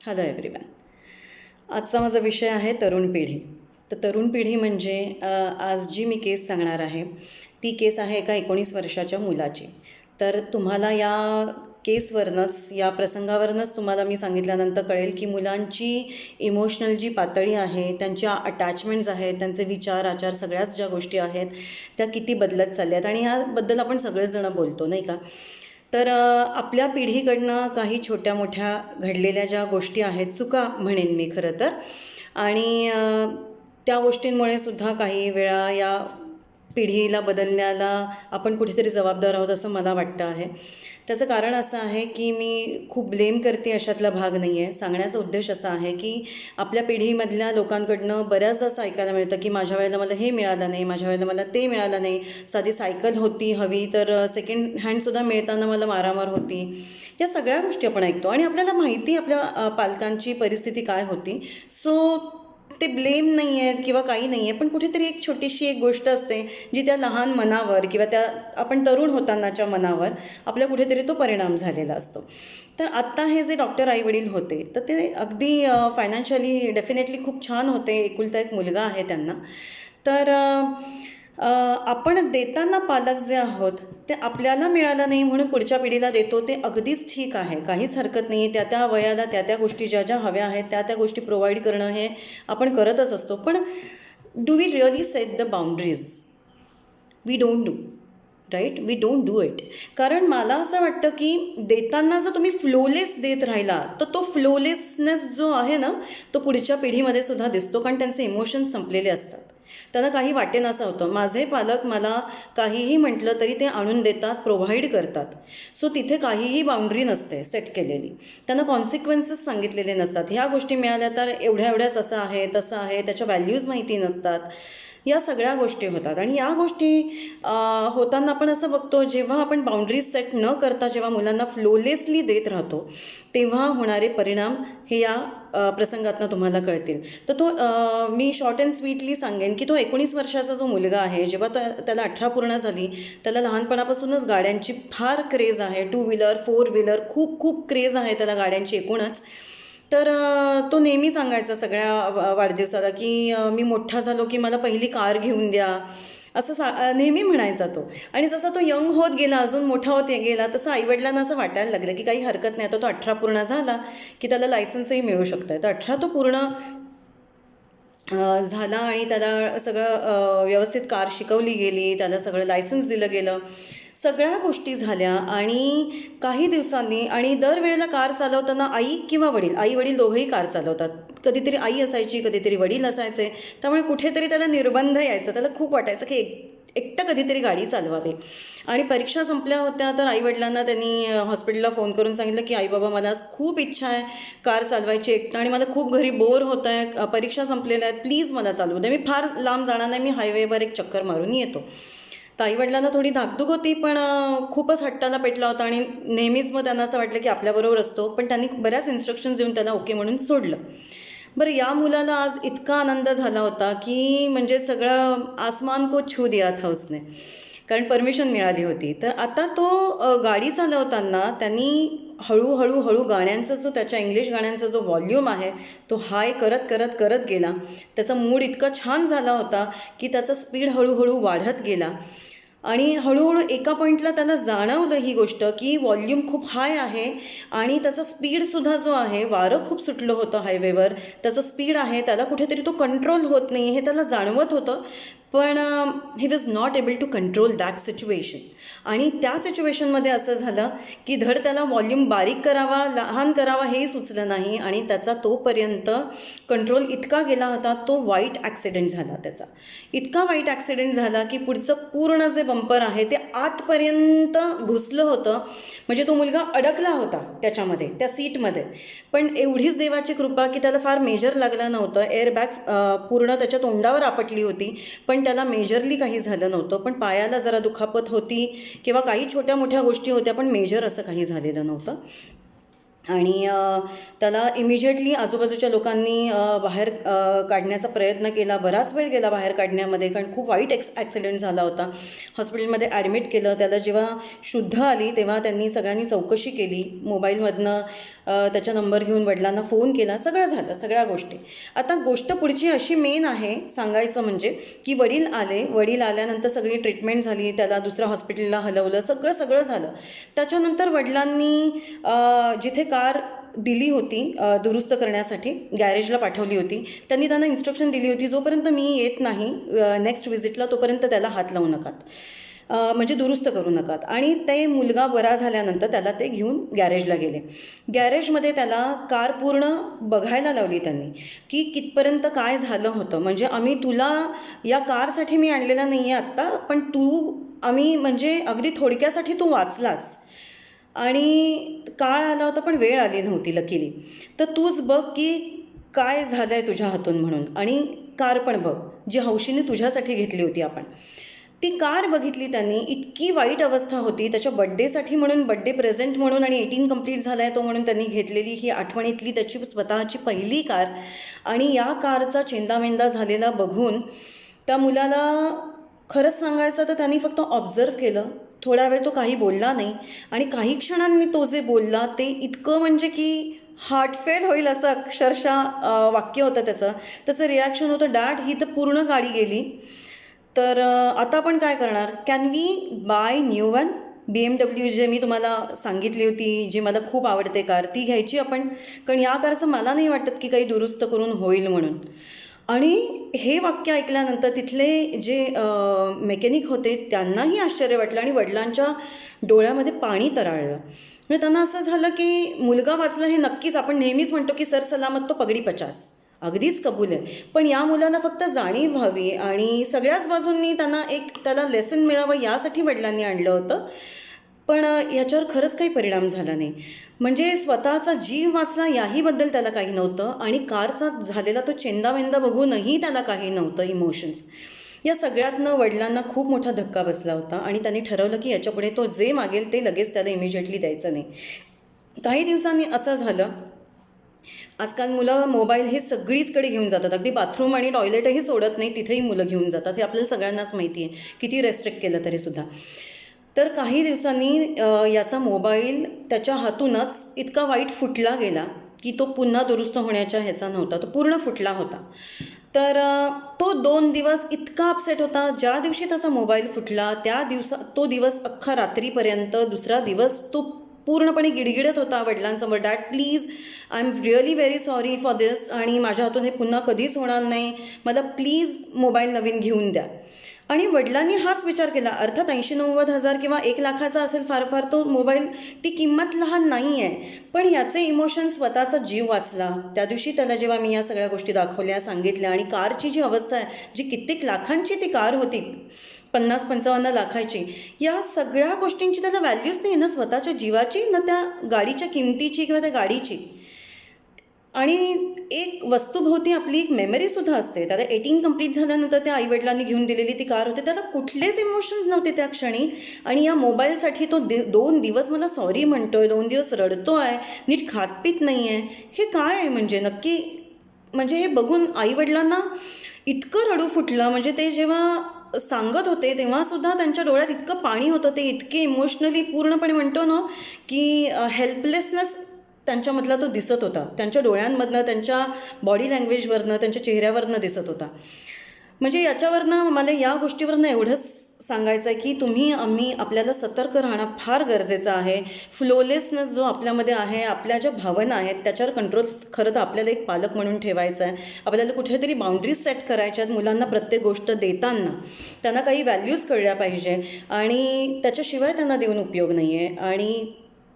Hello everyone. आजचा माझा विषय आहे तरुण पिढी. तर तरुण पिढी म्हणजे आज जी मी केस सांगणार आहे ती केस आहे एका 19 वर्षाच्या मुलाची. तर तुम्हाला या केसवरनंच, या प्रसंगावरनंच तुम्हाला मी सांगितल्यानंतर कळेल की मुलांची इमोशनल जी पातळी आहे, त्यांच्या अटॅचमेंट्स आहेत, त्यांचे विचार आचार सगळ्याच ज्या गोष्टी आहेत त्या किती बदलत चालल्या आहेत. आणि ह्याबद्दल आपण सगळेजणं बोलतो, नाही का? तर आपल्या पिढीकडनं काही छोट्या मोठ्या घडलेल्या ज्या गोष्टी आहेत, चुका म्हणेन मी खरं तर, आणि त्या गोष्टींमुळे सुद्धा काही वेळा या पिढीला बदलण्याला आपण कुठेतरी जबाबदार आहोत असं मला वाटतं आहे. त्याचं कारण असं आहे की मी खूप ब्लेम करते अशातला भाग नाही आहे. सांगण्याचा उद्देश असा आहे की आपल्या पिढीमधल्या लोकांकडनं बऱ्याचदा असं ऐकायला मिळतं की माझ्या वेळेला मला हे मिळालं नाही, माझ्या वेळेला मला ते मिळालं नाही, साधी सायकल होती हवी तर सेकंड हँडसुद्धा मिळताना मला मारामार होती. या सगळ्या गोष्टी आपण ऐकतो आणि आपल्याला माहिती आपल्या पालकांची परिस्थिती काय होती. सो ते ब्लेम नाही आहेत किंवा काही नाही आहे, पण कुठेतरी एक छोटीशी एक गोष्ट असते जी त्या लहान मनावर किंवा त्या आपण तरुण होतानाच्या मनावर आपल्या कुठेतरी तो परिणाम झालेला असतो. तर आत्ता हे जे डॉक्टर आईवडील होते तर ते अगदी फायनान्शियली डेफिनेटली खूप छान होते. एकुलता एक मुलगा आहे त्यांना. तर आपण देताना पालक जे आहोत ते आपल्याला मिळालं नाही म्हणून पुढच्या पिढीला देतो, ते अगदीच ठीक आहे, काहीच हरकत नाही आहे. त्या त्या वयाला त्या त्या गोष्टी ज्या ज्या हव्या आहेत त्या त्या गोष्टी प्रोव्हाइड करणं हे आपण करतच असतो. पण do we really set the boundaries? We don't do, right? We don't do it. कारण मला असं वाटतं की देताना जर तुम्ही फ्लोलेस देत राहिला तर तो फ्लोलेसनेस जो आहे ना तो पुढच्या पिढीमध्ये सुद्धा दिसतो, कारण त्यांचे इमोशन्स संपलेले असतात. त्यांना काही वाटेनासं होतं. माझे पालक मला काहीही म्हटलं तरी ते आणून देतात, प्रोव्हाइड करतात. सो तिथे काहीही बाउंड्री नसते सेट केलेली. त्यांना कॉन्सिक्वेन्सेस सांगितलेले नसतात. ह्या गोष्टी मिळाल्या तर एवढ्या एवढ्याच असं आहे तसं आहे, त्याच्या व्हॅल्यूज माहिती नसतात. या सगळ्या गोष्टी होतात आणि या गोष्टी होताना आपण असं बघतो, जेव्हा आपण बाउंड्रीज सेट न करता जेव्हा मुलांना फ्लोलेसली देत राहतो तेव्हा होणारे परिणाम हे या प्रसंगातनं तुम्हाला कळतील. तर तो मी शॉर्ट अँड स्वीटली सांगेन की तो 19 वर्षाचा जो मुलगा आहे, जेव्हा त्याला 18 पूर्ण झाली, त्याला लहानपणापासूनच गाड्यांची फार क्रेज आहे. 2 व्हीलर 4 व्हीलर खूप खूप क्रेज आहे त्याला गाड्यांची एकूणच. तर तो नेहमी सांगायचा सगळ्या वाढदिवसाला की मी मोठा झालो की मला पहिली कार घेऊन द्या, असं नेहमी म्हणायचा तो. आणि जसा तो यंग होत गेला, अजून मोठा होत गेला, तसं आईवडिलांना असं वाटायला लागलं की काही हरकत नाही, आता तो 18 पूर्ण झाला की त्याला लायसन्सही मिळू शकतं आहे. तर 18 तो पूर्ण झाला आणि त्याला सगळं व्यवस्थित कार शिकवली गेली, त्याला सगळं लायसन्स दिलं गेलं, सगळ्या गोष्टी झाल्या. आणि काही दिवसांनी, आणि दरवेळेला कार चालवताना आई किंवा वडील, आई वडील दोघंही कार चालवतात, कधीतरी आई असायची कधीतरी वडील असायचे, त्यामुळे कुठेतरी त्याला निर्बंध यायचा. त्याला खूप वाटायचं की एकटं कधीतरी गाडी चालवावी. आणि परीक्षा संपल्या होत्या तर आईवडिलांना त्यांनी हॉस्पिटलला फोन करून सांगितलं की आई बाबा मला आज खूप इच्छा आहे कार चालवायची एकटं, आणि मला खूप घरी बोर होत आहे, परीक्षा संपलेल्या आहेत, प्लीज मला चालवू दे, मी फार लांब जाणार नाही, मी हायवेवर एक चक्कर मारून येतो. तर आईवडिलांना थोडी धाकधूक होती, पण खूपच हट्टाला पेटला होता आणि नेहमीच मग त्यांना असं वाटलं की आपल्याबरोबर असतो. पण त्यांनी बऱ्याच इन्स्ट्रक्शन्स देऊन त्याला ओके म्हणून सोडलं. बरं, या मुलाला आज इतका आनंद झाला होता की म्हणजे सगळं आसमान को छू दिया था उसने, कारण परमिशन मिळाली होती. तर आता तो गाडी चालवताना त्यांनी हळूहळू गाण्यांचा जो, त्याच्या इंग्लिश गाण्यांचा जो व्हॉल्यूम आहे तो हाय करत करत करत गेला. त्याचा मूड इतका छान झाला होता की त्याचा स्पीड हळूहळू वाढत गेला. आणि हळूहळू एका पॉईंटला त्याला जाणवलं ही गोष्ट की व्हॉल्यूम खूप हाय आहे आणि त्याचा स्पीडसुद्धा जो आहे, वारं खूप सुटलं होतं हायवेवर, त्याचा स्पीड आहे, त्याला कुठेतरी तो कंट्रोल होत नाही हे त्याला जाणवत होतं. पण he was not able to control that situation. आणि त्या सिच्युएशनमध्ये असं झालं की धड त्याला व्हॉल्यूम बारीक करावा लहान करावा हेही सुचलं नाही, आणि त्याचा तोपर्यंत कंट्रोल इतका गेला होता, तो वाईट ॲक्सिडेंट झाला त्याचा. इतका वाईट ॲक्सिडेंट झाला की पुढचं पूर्ण जे बंपर आहे ते आतपर्यंत घुसलं होतं. म्हणजे तो मुलगा अडकला होता त्याच्यामध्ये, त्या सीटमध्ये. पण एवढीच देवाची कृपा की त्याला फार मेजर लागलं नव्हतं. एअरबॅग पूर्ण त्याच्या तोंडावर आपटली होती, पण त्याला मेजरली काही झालं नव्हतं. पण पायाला जरा दुखापत होती किंवा काही छोट्या मोठ्या गोष्टी होत्या, पण मेजर असं काही झालेलं नव्हतं. आणि त्याला इमिजिएटली आजूबाजूच्या लोकांनी बाहेर काढण्याचा प्रयत्न केला. बराच वेळ गेला बाहेर काढण्यामध्ये, कारण खूप वाईट ॲक्सिडेंट झाला होता. हॉस्पिटलमध्ये ॲडमिट केलं. त्याला जेव्हा शुद्ध आली तेव्हा त्यांनी सगळ्यांनी चौकशी केली. मोबाईलमधनं त्याचा नंबर घेऊन वडिलांना फोन केला. सगळं झालं, सगळ्या गोष्टी. आता गोष्ट पुढची अशी मेन आहे सांगायचं म्हणजे की वडील आल्यानंतर सगळी ट्रीटमेंट झाली. त्याला दुसऱ्या हॉस्पिटलला हलवलं. सगळं झालं. त्याच्यानंतर वडिलांनी जिथे कार दिली होती दुरुस्त करण्यासाठी गॅरेजला पाठवली होती, त्यांना इन्स्ट्रक्शन दिली होती, जोपर्यंत मी येत नाही नेक्स्ट व्हिजिटला तोपर्यंत त्याला हात लावू नकात, म्हणजे दुरुस्त करू नकात. आणि ते मुलगा बरा झाल्यानंतर त्याला ते घेऊन गॅरेजला गेले. गॅरेजमध्ये त्याला कार पूर्ण बघायला लावली त्यांनी की कितपर्यंत काय झालं होतं. म्हणजे आम्ही तुला या कारसाठी मी आणलेला नाही आहे आत्ता, पण आम्ही म्हणजे अगदी थोडक्यासाठी तू वाचलास आणि काळ आला होता पण वेळ आली नव्हती लकीली. तर तूच बघ की काय झालं आहे तुझ्या हातून म्हणून, आणि कार पण बघ जी हौशीने तुझ्यासाठी घेतली होती आपण. ती कार बघितली त्यांनी. इतकी वाईट अवस्था होती. त्याच्या बड्डेसाठी म्हणून, बड्डे प्रेझेंट म्हणून आणि 18 कंप्लीट झाला आहे तो म्हणून त्यांनी घेतलेली ही आठवणीतली त्याची स्वतःची पहिली कार. आणि या कारचा चेंदामेंदा झालेला बघून त्या मुलाला खरंच सांगायचं तर त्यांनी फक्त ऑब्झर्व केलं. थोडा वेळ तो काही बोलला नाही, आणि काही क्षणांनी तो जे बोलला ते इतकं म्हणजे की हार्टफेल होईल असं अक्षरशः वाक्य होतं त्याचं. तसं रिॲक्शन होतं, डॅड ही तर पूर्ण गाडी गेली, तर आता आपण काय करणार? Can we buy new one? BMW जे मी तुम्हाला सांगितली होती, जी मला खूप आवडते कार, ती घ्यायची आपण, कारण या कारचं मला नाही वाटत की काही दुरुस्त करून होईल म्हणून. आणि हे वाक्य ऐकल्यानंतर तिथले जे मेकॅनिक होते त्यांनाही आश्चर्य वाटलं आणि वडिलांच्या डोळ्यामध्ये पाणी तरळलं. म्हणजे त्यांना असं झालं की मुलगा वाचला हे नक्कीच. आपण नेहमीच म्हणतो की सर सलामत तो पगडी 50, अगदीच कबूल आहे, पण या मुलाला फक्त जाणीव व्हावी आणि सगळ्याच बाजूंनी त्याला लेसन मिळावं यासाठी वडिलांनी आणलं होतं. पण याच्यावर खरंच काही परिणाम झाला नाही. म्हणजे स्वतःचा जीव वाचला याहीबद्दल त्याला काही नव्हतं, आणि कारचा झालेला तो चेंदावेंदा बघूनही त्याला काही नव्हतं इमोशन्स. या सगळ्यातनं वडिलांना खूप मोठा धक्का बसला होता, आणि त्यांनी ठरवलं की याच्यापुढे तो जे मागेल ते लगेच त्याला इमिजिएटली द्यायचं नाही. काही दिवसांनी असं झालं, आजकाल मुलं मोबाईल हे सगळीचकडे घेऊन जातात. अगदी बाथरूम आणि टॉयलेटही सोडत नाही, तिथेही मुलं घेऊन जातात. हे आपल्याला सगळ्यांनाच माहिती आहे, किती रेस्ट्रिक्ट केलं तरीसुद्धा. तर काही दिवसांनी याचा मोबाईल त्याच्या हातूनच इतका वाईट फुटला गेला की तो पुन्हा दुरुस्त होण्याच्या ह्याचा नव्हता, तो पूर्ण फुटला होता. तर तो 2 दिवस इतका अपसेट होता. ज्या दिवशी त्याचा मोबाईल फुटला तो दिवस अख्खा रात्रीपर्यंत, दुसरा दिवस तो पूर्णपणे गिडगिडत होता वडिलांसमोर, dad please, I am really very sorry for this, आणि माझ्या हातून हे पुन्हा कधीच होणार नाही, मला प्लीज मोबाईल नवीन घेऊन द्या. आणि वडिलांनी हाच विचार केला. अर्थात 80-90 हजार किंवा 1 लाखाचा असेल फार फार तो मोबाईल, ती किंमत लहान नाही आहे, पण याचे इमोशन, स्वतःचा जीव वाचला. त्या दिवशी त्याला जेव्हा मी या सगळ्या गोष्टी दाखवल्या, सांगितल्या, आणि कारची जी अवस्था आहे, जी कित्येक लाखांची ती कार होती, 50-55 लाखाची, या सगळ्या गोष्टींची त्याला व्हॅल्यूच नाही ना, स्वतःच्या जीवाची ना त्या गाडीच्या किमतीची किंवा त्या गाडीची. आणि एक वस्तूभोवती आपली एक मेमरीसुद्धा असते. त्याला 18 कंप्लीट झाल्यानंतर त्या आईवडिलांनी घेऊन दिलेली ती कार होती. त्याला कुठलेच इमोशन्स नव्हते त्या क्षणी, आणि या मोबाईलसाठी तो 2 दिवस मला सॉरी म्हणतोय, 2 दिवस रडतो आहे, नीट खातपीत नाही आहे. हे काय आहे म्हणजे नक्की? म्हणजे हे बघून आईवडिलांना इतकं रडू फुटलं. म्हणजे ते जेव्हा सांगत होते तेव्हासुद्धा त्यांच्या डोळ्यात इतकं पाणी होतं, ते इतके इमोशनली पूर्णपणे म्हणतो ना की हेल्पलेसनेस त्यांच्यामधला तो दिसत होता. त्यांच्या डोळ्यांमधनं, त्यांच्या बॉडी लँग्वेजवरनं, त्यांच्या चेहऱ्यावरनं दिसत होता. म्हणजे याच्यावरनं मला या गोष्टीवरनं एवढंच सांगायचं आहे की आम्ही आपल्याला सतर्क राहणं फार गरजेचं आहे. फ्लोलेसनेस जो आपल्यामध्ये आहे, आपल्या ज्या भावना आहेत त्याच्यावर कंट्रोल खरं तर आपल्याला एक पालक म्हणून ठेवायचं आहे. आपल्याला कुठेतरी बाउंड्रीज सेट करायच्या आहेत. मुलांना प्रत्येक गोष्ट देताना त्यांना काही व्हॅल्यूज कळल्या पाहिजे, आणि त्याच्याशिवाय त्यांना देऊन उपयोग नाही आहे. आणि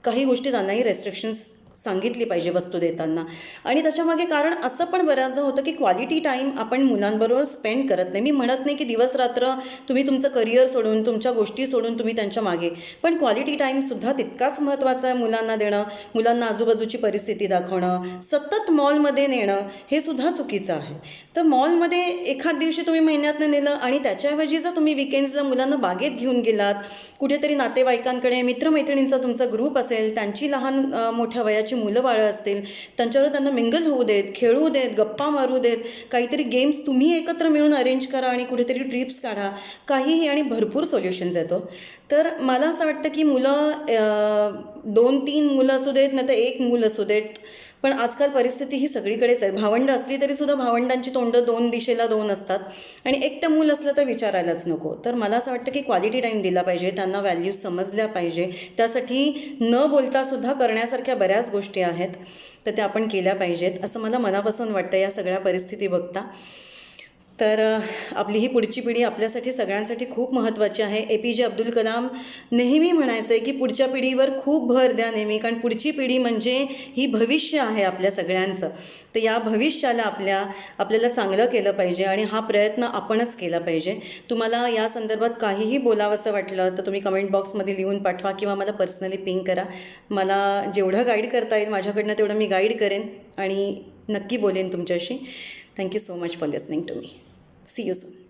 काही गोष्टी त्यांनाही रेस्ट्रिक्शन्स सांगितली पाहिजे वस्तू देताना. आणि त्याच्यामागे कारण असं पण बऱ्याचदा होतं की क्वालिटी टाईम आपण मुलांबरोबर स्पेंड करत नाही. मी म्हणत नाही की दिवस रात्र तुम्ही तुमचं करिअर सोडून, तुमच्या गोष्टी सोडून तुम्ही त्यांच्या मागे, पण क्वालिटी टाईमसुद्धा तितकाच महत्त्वाचा आहे मुलांना देणं. मुलांना आजूबाजूची परिस्थिती दाखवणं, सतत मॉलमध्ये नेणं हे सुद्धा चुकीचं आहे. तर मॉलमध्ये एखाद दिवशी तुम्ही महिन्यातनं नेलं, आणि त्याच्याऐवजी जर तुम्ही विकेंड्सला मुलांना बागेत घेऊन गेलात, कुठेतरी नातेवाईकांकडे, मित्रमैत्रिणींचा तुमचा ग्रुप असेल, त्यांची लहान मोठ्या वयाची वयाची मुलं बाळं असतील त्यांच्यावर त्यांना मिंगल होऊ देत, खेळू देत, गप्पा मारू देत, काहीतरी गेम्स तुम्ही एकत्र मिळून अरेंज करा आणि कुठेतरी ट्रिप्स काढा, काहीही, आणि भरपूर सोल्युशन्स येतो. तर मला असं वाटतं की मुलं 2-3 मुलं असू देत नाही तर एक मूल असू देत, पण आजकाल परिस्थिती ही सगळीकडेच आहे. भावंडं असली तरीसुद्धा भावंडांची तोंडं 2 दिशेला 2 असतात आणि एकटं मूल असलं तर विचारायलाच नको. तर मला असं वाटतं की क्वालिटी टाईम दिला पाहिजे, त्यांना व्हॅल्यूज समजल्या पाहिजे. त्यासाठी न बोलतासुद्धा करण्यासारख्या बऱ्याच गोष्टी आहेत, तर त्या आपण केल्या पाहिजेत असं मला मनापासून वाटतं या सगळ्या परिस्थिती बघता. तर आपली ही पुढची पिढी आपल्यासाठी सगळ्यांसाठी खूप महत्त्वाची आहे. APJ अब्दुल कलाम नेहमी म्हणायचे की पुढच्या पिढीवर खूप भर द्या नेहमी, कारण पुढची पिढी म्हणजे ही भविष्य आहे आपल्या सगळ्यांचं. तर या भविष्याला आपल्याला चांगलं केलं पाहिजे आणि हा प्रयत्न आपणच केला पाहिजे. तुम्हाला या संदर्भात काहीही बोलावंसं वाटलं तर तुम्ही कमेंट बॉक्समध्ये लिहून पाठवा किंवा मला पर्सनली पिंग करा. मला जेवढं गाईड करता येईल माझ्याकडनं तेवढं मी गाईड करेन आणि नक्की बोलेन तुमच्याशी. Thank you so much for listening to me. See you soon.